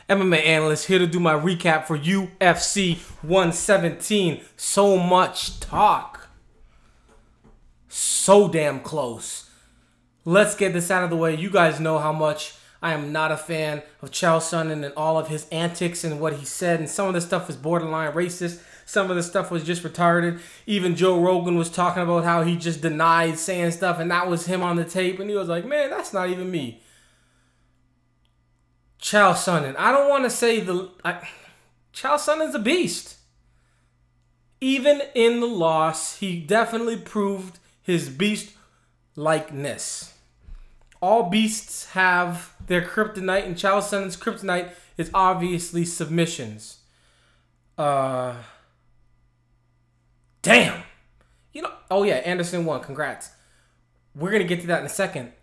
MMA Analyst here to do my recap for UFC 117. So much talk. So damn close. Let's get this out of the way. You guys know how much I am not a fan of Chael Sonnen and all of his antics and what he said. And some of the stuff was borderline racist. Some of the stuff was just retarded. Even Joe Rogan was talking about how he just denied saying stuff. And that was him on the tape. And he was like, man, that's not even me. Chael Sonnen. I don't want to say Chael Sonnen's a beast. Even in the loss, he definitely proved his beast-likeness. All beasts have their kryptonite, and Chael Sonnen's kryptonite is obviously submissions. Damn. Oh yeah, Anderson won. Congrats. We're going to get to that in a second.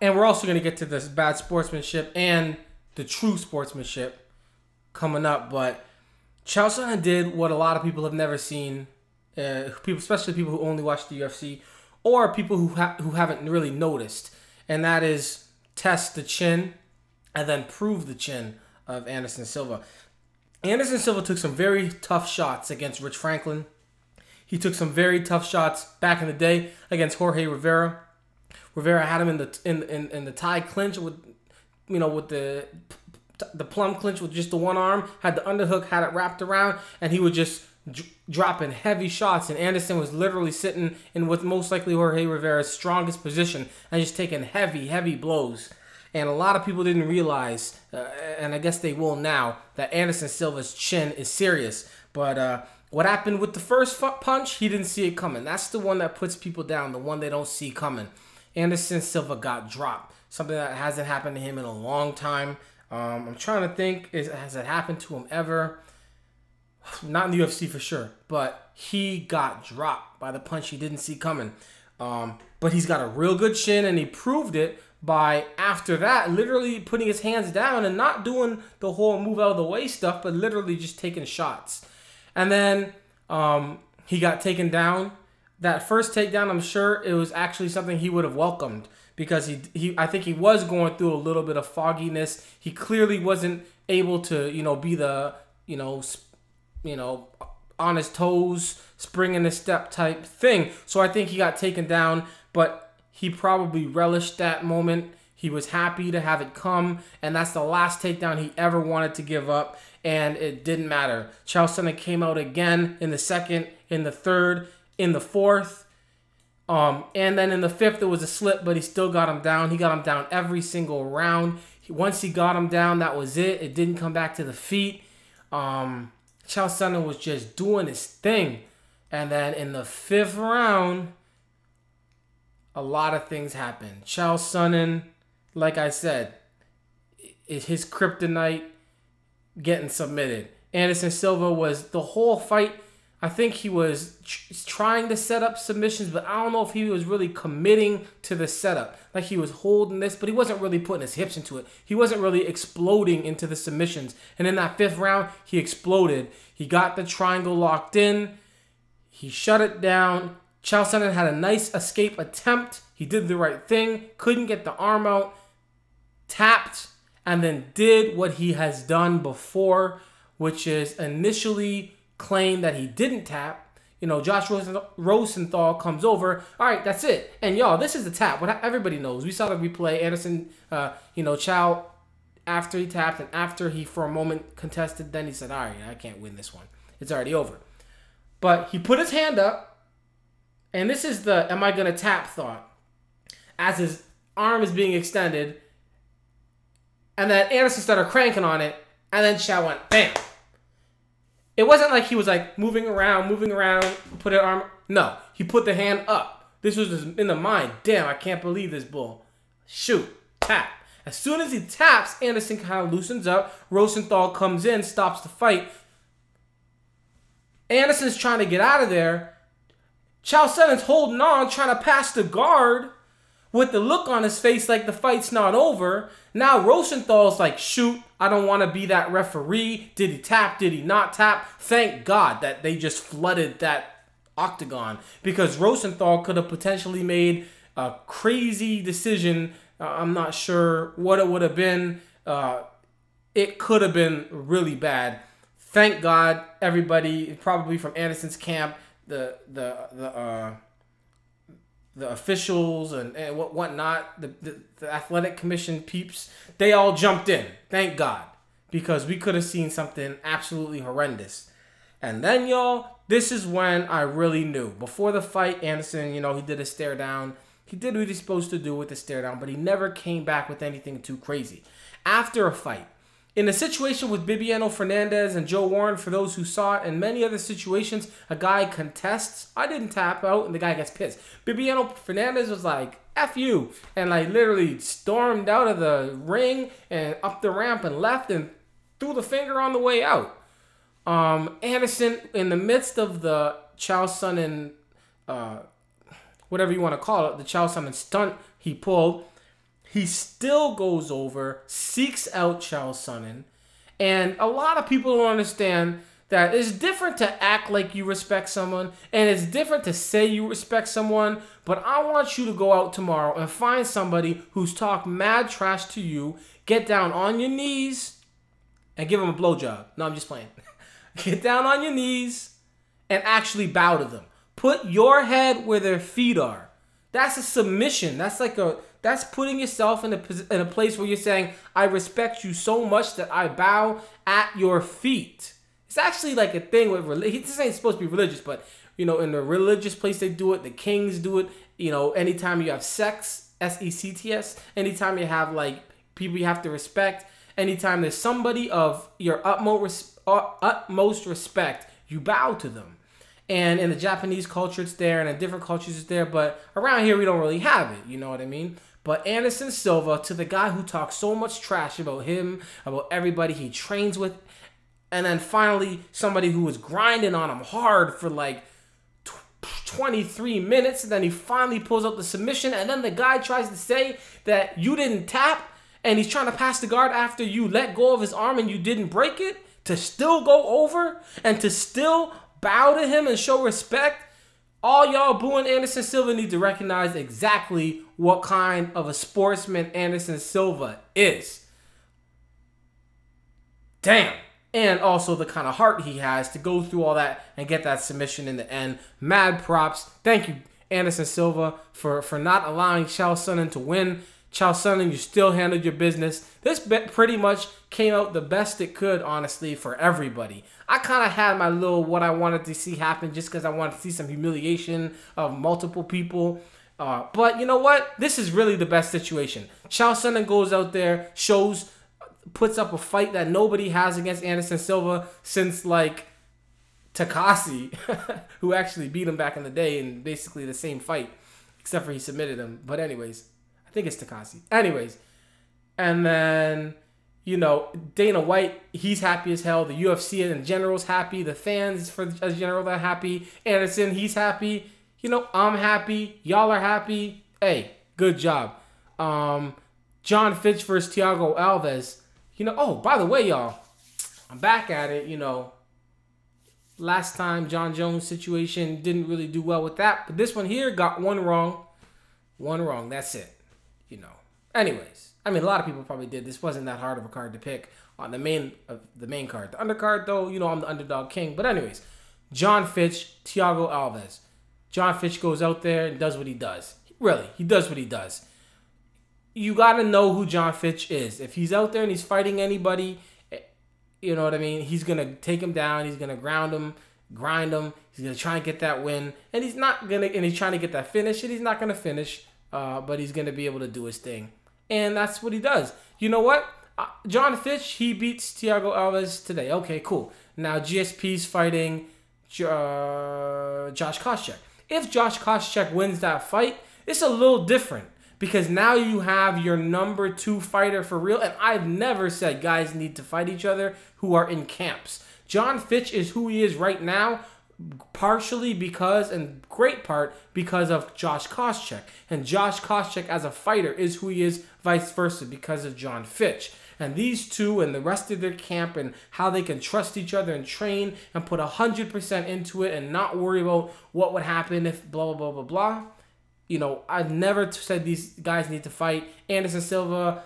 And we're also going to get to this bad sportsmanship and the true sportsmanship coming up. But Chael Sonnen did what a lot of people have never seen. People, especially people who only watch the UFC, or people who haven't really noticed. And that is test the chin and then prove the chin of Anderson Silva. Anderson Silva took some very tough shots against Rich Franklin. He took some very tough shots back in the day against Jorge Rivera. Rivera had him in the tie clinch with the plum clinch with just the one arm, had the underhook, had it wrapped around, and he would just dropping heavy shots. And Anderson was literally sitting in what most likely Jorge Rivera's strongest position and just taking heavy blows. And a lot of people didn't realize, and I guess they will now, that Anderson Silva's chin is serious. But what happened with the first punch, he didn't see it coming. That's the one that puts people down, the one they don't see coming. Anderson Silva got dropped. Something that hasn't happened to him in a long time. I'm trying to think, has it happened to him ever? Not in the UFC for sure, but he got dropped by the punch he didn't see coming. But he's got a real good chin, and he proved it by, after that, literally putting his hands down and not doing the whole move out of the way stuff, but literally just taking shots. And then he got taken down. That first takedown, I'm sure it was actually something he would have welcomed, because I think he was going through a little bit of fogginess. He clearly wasn't able to, be the, on his toes, spring in his step type thing. So I think he got taken down, but he probably relished that moment. He was happy to have it come, and that's the last takedown he ever wanted to give up, and it didn't matter. Chael Sonnen came out again in the second, in the third, in the fourth, and then in the fifth there was a slip, but he still got him down. He got him down every single round. Once he got him down, that was it. It didn't come back to the feet. Chael Sonnen was just doing his thing. And then in the fifth round, a lot of things happened. Chael Sonnen, like I said, his kryptonite getting submitted. Anderson Silva was the whole fight. I think he was trying to set up submissions, but I don't know if he was really committing to the setup. Like, he was holding this, but he wasn't really putting his hips into it. He wasn't really exploding into the submissions. And in that fifth round, he exploded. He got the triangle locked in. He shut it down. Chael Sonnen had a nice escape attempt. He did the right thing. Couldn't get the arm out. Tapped. And then did what he has done before, which is initially claim that he didn't tap. Josh Rosenthal comes over. All right, that's it. And y'all, this is the tap. What everybody knows. We saw the replay. Anderson, Chael, after he tapped and after he for a moment contested, then he said, all right, I can't win this one. It's already over. But he put his hand up, and this is the am I going to tap thought. As his arm is being extended, and then Anderson started cranking on it, and then Chael went, bam. It wasn't like he was like moving around, put an arm. No, he put the hand up. This was just in the mind. Damn, I can't believe this bull. Shoot, tap. As soon as he taps, Anderson kind of loosens up. Rosenthal comes in, stops the fight. Anderson's trying to get out of there. Chael Sonnen's holding on, trying to pass the guard with the look on his face like the fight's not over. Now Rosenthal's like, shoot, I don't want to be that referee. Did he tap? Did he not tap? Thank God that they just flooded that octagon, because Rosenthal could have potentially made a crazy decision. I'm not sure what it would have been. it could have been really bad. Thank God, everybody, probably from Anderson's camp, the officials and whatnot, the athletic commission peeps, they all jumped in. Thank God, because we could have seen something absolutely horrendous. And then, y'all, this is when I really knew. Before the fight, Anderson, he did a stare down. He did what he's supposed to do with the stare down, but he never came back with anything too crazy. After a fight, in a situation with Bibiano Fernandez and Joe Warren, for those who saw it, and many other situations, a guy contests, I didn't tap out, and the guy gets pissed. Bibiano Fernandez was like, F you, and like literally stormed out of the ring and up the ramp and left and threw the finger on the way out. Anderson, in the midst of the Chael Sonnen, whatever you want to call it, the Chael Sonnen stunt he pulled, he still goes over, seeks out Chael Sonnen, and a lot of people don't understand that it's different to act like you respect someone, and it's different to say you respect someone, but I want you to go out tomorrow and find somebody who's talked mad trash to you, get down on your knees, and give him a blowjob. No, I'm just playing. Get down on your knees and actually bow to them. Put your head where their feet are. That's a submission. That's putting yourself in a place where you're saying, I respect you so much that I bow at your feet. It's actually like a thing with religion. This ain't supposed to be religious, but in the religious place they do it. The kings do it. Anytime you have sex, SECTS. Anytime you have like people you have to respect. Anytime there's somebody of your utmost respect, you bow to them. And in the Japanese culture, it's there, and in different cultures, it's there. But around here, we don't really have it. You know what I mean? But Anderson Silva, to the guy who talks so much trash about him, about everybody he trains with, and then finally somebody who was grinding on him hard for like 23 minutes, and then he finally pulls up the submission, and then the guy tries to say that you didn't tap, and he's trying to pass the guard after you let go of his arm and you didn't break it, to still go over and to still bow to him and show respect. All y'all booing Anderson Silva need to recognize exactly what kind of a sportsman Anderson Silva is. Damn. And also the kind of heart he has to go through all that and get that submission in the end. Mad props. Thank you, Anderson Silva, for not allowing Chael Sonnen to win. Chael Sonnen, you still handled your business. This bet pretty much came out the best it could, honestly, for everybody. I kind of had my little what I wanted to see happen just because I wanted to see some humiliation of multiple people. But you know what? This is really the best situation. Chael Sonnen goes out there, puts up a fight that nobody has against Anderson Silva since, like, Takasi, who actually beat him back in the day in basically the same fight, except for he submitted him. But anyways, I think it's Takasi. Anyways, and then, Dana White, he's happy as hell. The UFC in general's happy. The fans as general are happy. Anderson, he's happy. I'm happy. Y'all are happy. Hey, good job. John Fitch versus Thiago Alves. Oh, by the way, y'all, I'm back at it. Last time, John Jones situation didn't really do well with that. But this one here got one wrong. One wrong. That's it. Anyways, a lot of people probably did. This wasn't that hard of a card to pick on the main card. The undercard, though, I'm the underdog king. But anyways, John Fitch, Thiago Alves. John Fitch goes out there and does what he does. Really, he does what he does. You got to know who John Fitch is. If he's out there and he's fighting anybody, you know what I mean? He's going to take him down. He's going to grind him. He's going to try and get that win. And he's trying to get that finish. And he's not going to finish, but he's going to be able to do his thing. And that's what he does. You know what? John Fitch, he beats Thiago Alves today. Okay, cool. Now GSP's fighting Josh Koscheck. If Josh Koscheck wins that fight, it's a little different. Because now you have your number 2 fighter for real. And I've never said guys need to fight each other who are in camps. John Fitch is who he is right now, partially because, and great part, because of Josh Koscheck. And Josh Koscheck as a fighter is who he is, vice versa, because of John Fitch. And these two and the rest of their camp and how they can trust each other and train and put 100% into it and not worry about what would happen if blah, blah, blah, blah, blah. I've never said these guys need to fight. Anderson Silva,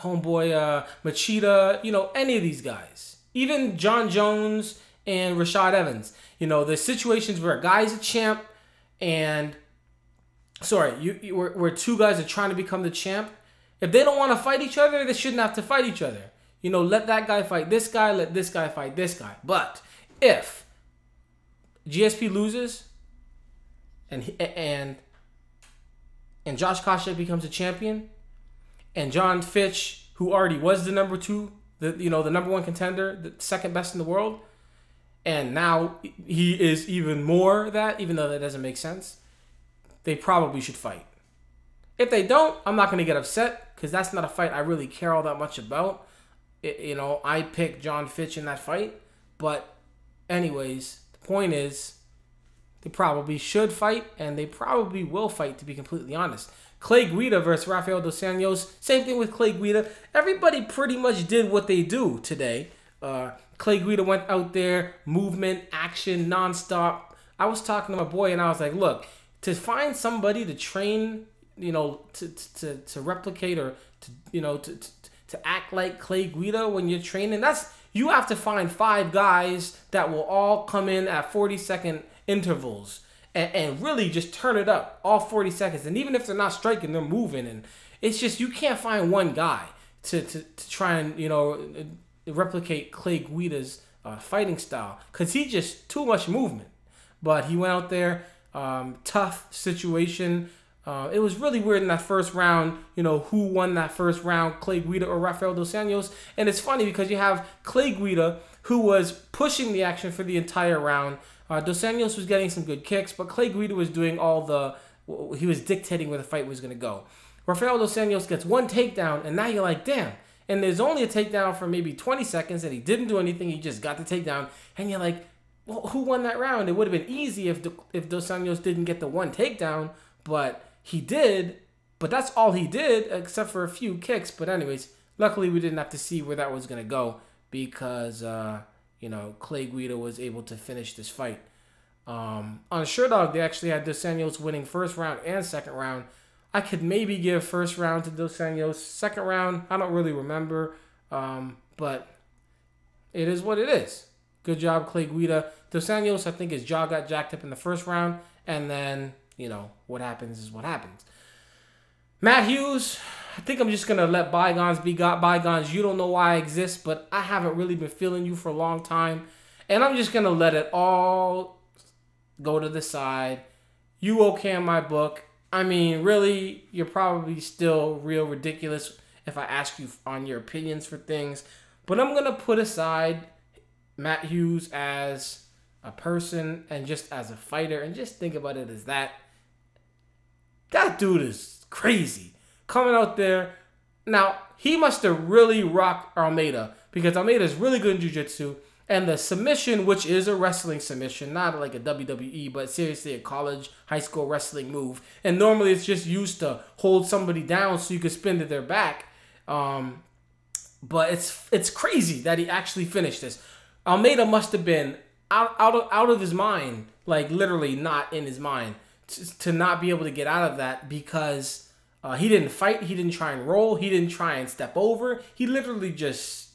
homeboy Machida, any of these guys, even John Jones and Rashad Evans. There's situations where a guy's a champ, and where two guys are trying to become the champ. If they don't want to fight each other, they shouldn't have to fight each other. Let that guy fight this guy, let this guy fight this guy. But if GSP loses and Josh Koscheck becomes a champion, and John Fitch, who already was the number 2, the number 1 contender, the second best in the world, and now he is even more that, even though that doesn't make sense, they probably should fight. If they don't, I'm not going to get upset, because that's not a fight I really care all that much about. I picked John Fitch in that fight. But anyways, the point is, they probably should fight, and they probably will fight, to be completely honest. Clay Guida versus Rafael Dos Anjos. Same thing with Clay Guida. Everybody pretty much did what they do today. Clay Guida went out there, movement, action, nonstop. I was talking to my boy, and I was like, look, to find somebody to train, to replicate or to act like Clay Guida when you're training, you have to find 5 guys that will all come in at 40-second intervals and really just turn it up all 40 seconds. And even if they're not striking, they're moving. And it's just, you can't find one guy to try and, replicate Clay Guida's fighting style, because he just too much movement. But he went out there, tough situation. It was really weird in that first round, who won that first round, Clay Guida or Rafael Dos Anjos. And it's funny because you have Clay Guida, who was pushing the action for the entire round. Dos Anjos was getting some good kicks, but Clay Guida was doing he was dictating where the fight was going to go. Rafael Dos Anjos gets one takedown, and now you're like, damn. And there's only a takedown for maybe 20 seconds, and he didn't do anything. He just got the takedown. And you're like, well, who won that round? It would have been easy if Dos Anjos didn't get the one takedown, but he did. But that's all he did, except for a few kicks. But anyways, luckily we didn't have to see where that was going to go, because, Clay Guida was able to finish this fight. On Sherdog, they actually had Dos Anjos winning first round and second round. I could maybe give first round to Dos Anjos. Second round, I don't really remember. But it is what it is. Good job, Clay Guida. Dos Anjos, I think his jaw got jacked up in the first round. And then, what happens is what happens. Matt Hughes, I think I'm just going to let bygones be bygones. You don't know why I exist, but I haven't really been feeling you for a long time. And I'm just going to let it all go to the side. You okay in my book. I mean, really, you're probably still real ridiculous if I ask you on your opinions for things. But I'm going to put aside Matt Hughes as a person and just as a fighter, and just think about it as that. That dude is crazy. Coming out there. Now, he must have really rocked Almeida, because Almeida is really good in jiu-jitsu. And the submission, which is a wrestling submission, not like a WWE, but seriously a college, high school wrestling move. And normally it's just used to hold somebody down so you can spin to their back. But it's crazy that he actually finished this. Almeida must have been out of his mind, like literally not in his mind, to not be able to get out of that, because he didn't fight, he didn't try and roll, he didn't try and step over. He literally just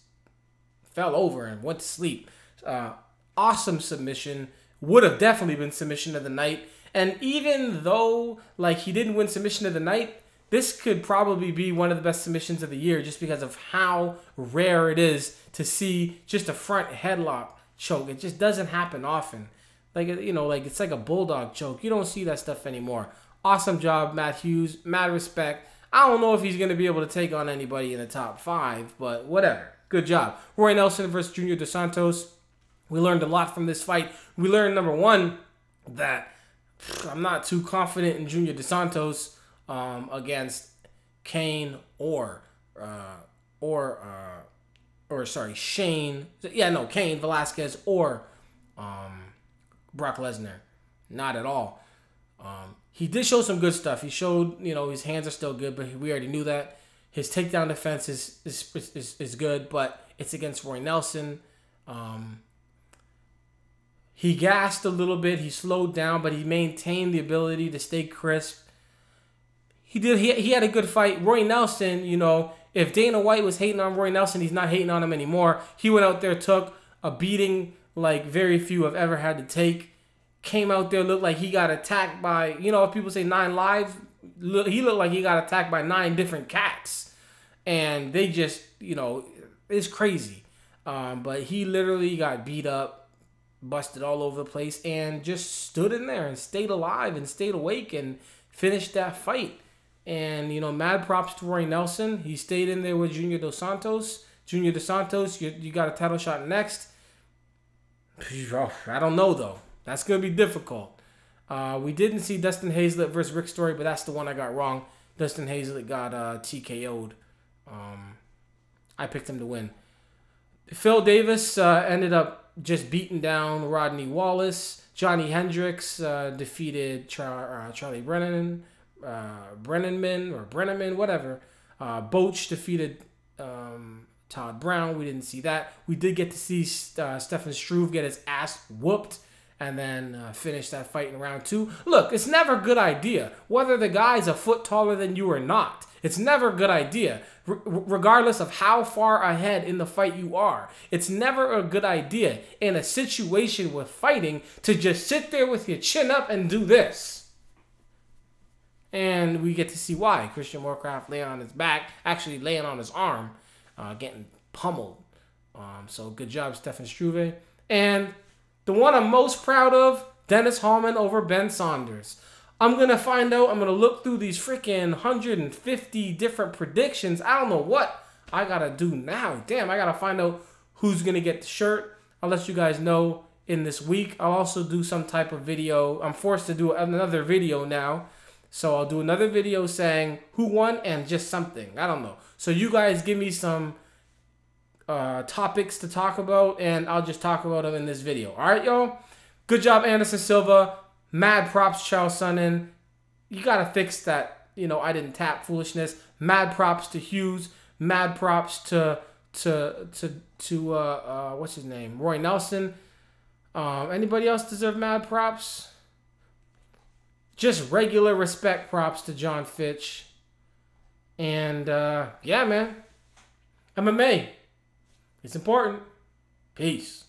fell over and went to sleep. Awesome submission. Would have definitely been submission of the night. And even though he didn't win submission of the night, this could probably be one of the best submissions of the year, just because of how rare it is to see just a front headlock choke. It just doesn't happen often. It's like a bulldog choke. You don't see that stuff anymore. Awesome job, Matt Hughes. Mad respect. I don't know if he's going to be able to take on anybody in the top 5, but whatever. Good job. Roy Nelson versus Junior Dos Santos. We learned a lot from this fight. We learned, number one, that I'm not too confident in Junior Dos Santos against Kane or Shane. Kane Velasquez or Brock Lesnar. Not at all. He did show some good stuff. He showed, his hands are still good, but we already knew that. His takedown defense is good, but it's against Roy Nelson. He gassed a little bit. He slowed down, but he maintained the ability to stay crisp. He had a good fight. Roy Nelson, If Dana White was hating on Roy Nelson, he's not hating on him anymore. He went out there, took a beating like very few have ever had to take. Came out there, looked like he got attacked by, if people say 9 lives, he looked like he got attacked by 9 different cats. And they just, it's crazy. But he literally got beat up, busted all over the place, and just stood in there and stayed alive and stayed awake and finished that fight. And, mad props to Roy Nelson. He stayed in there with Junior Dos Santos. Junior Dos Santos, you got a title shot next. I don't know, though. That's going to be difficult. We didn't see Dustin Hazlett versus Rick Story, but that's the one I got wrong. Dustin Hazlett got TKO'd. I picked him to win. Phil Davis ended up just beating down Rodney Wallace. Johnny Hendricks defeated Charlie Brennan. Brenneman, whatever. Boach defeated Todd Brown. We didn't see that. We did get to see Stefan Struve get his ass whooped and then finish that fight in round 2. Look, it's never a good idea, whether the guy's a foot taller than you or not. It's never a good idea, regardless of how far ahead in the fight you are. It's never a good idea in a situation with fighting to just sit there with your chin up and do this. And we get to see why. Christian Morecraft laying on his back, actually laying on his arm, getting pummeled. So good job, Stefan Struve. And the one I'm most proud of, Dennis Hallman over Ben Saunders. I'm going to find out. I'm going to look through these freaking 150 different predictions. I don't know what I got to do now. Damn, I got to find out who's going to get the shirt. I'll let you guys know in this week. I'll also do some type of video. I'm forced to do another video now. So I'll do another video saying who won and just something. I don't know. So you guys give me some topics to talk about, and I'll just talk about them in this video. All right, y'all? Good job, Anderson Silva. Mad props, Charles Sonnen. You got to fix that, I didn't tap foolishness. Mad props to Hughes. Mad props to what's his name? Roy Nelson. Anybody else deserve mad props? Just regular respect props to John Fitch. And, yeah, man. MMA. It's important. Peace.